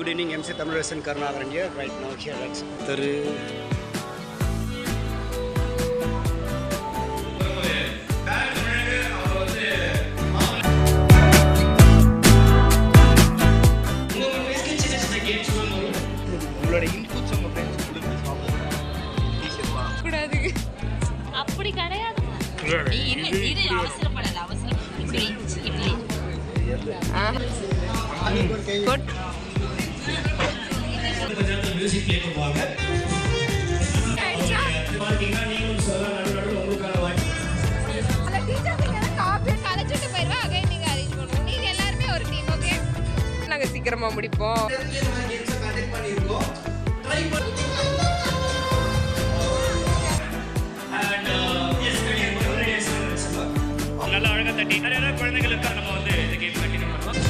good evening. MC Thamizhasan Karunakaran here, right now here at Thiru. உங்களோட inputs உங்கள் friends கூடாது அப்படி கிடையாது. மியூசிக் ப்ளே பண்ணுவாங்க. நாங்க சீக்கிரமா முடிப்போம். நல்லா அழகாக தட்டி நிறைய குழந்தைகளுக்கு நம்ம வந்து இந்த கேம் கண்டினியூ பண்ணுவோம்.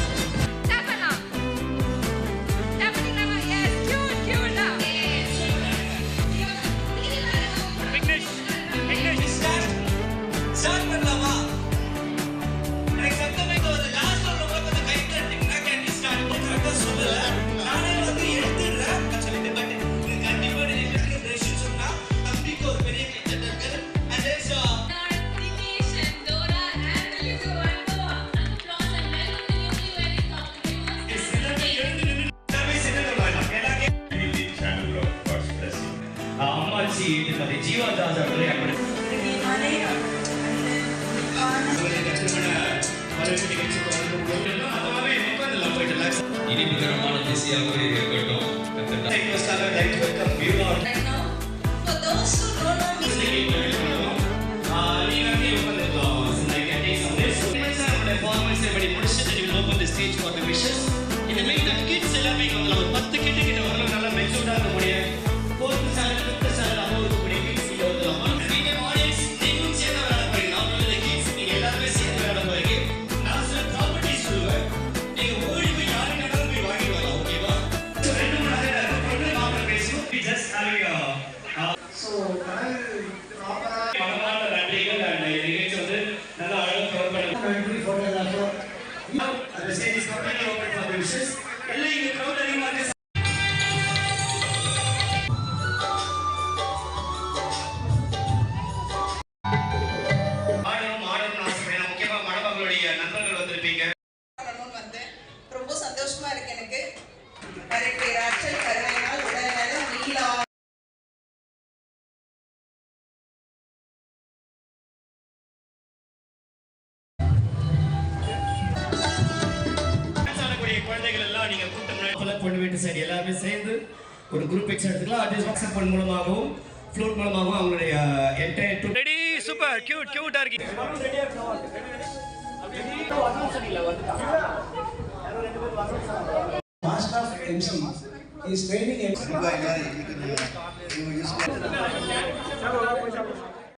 இனிப்புகரமான திசையாகவே இருக்கட்டும். ரொம்ப சந்தோஷமா இருக்கு எனக்கு. ஆற்றல் கருணையினால் உடல்நலம் நீலா குழந்தைகள் எல்லாம் நீங்க கூட்டம் பொண்ணு வீட்டு சைடு எல்லாருமே சேர்ந்து ஒரு குரூப் பிக்சர் எடுத்துக்கலாம். அது வாட்ஸ்அப் பண்ண மூலமாகவும் ஃப்ளோட் மூலமாகவும் அவங்களுடைய என்டையர் ரெடி சூப்பர் கியூட் கியூட்டா இருக்கு. Master of MC is training MC.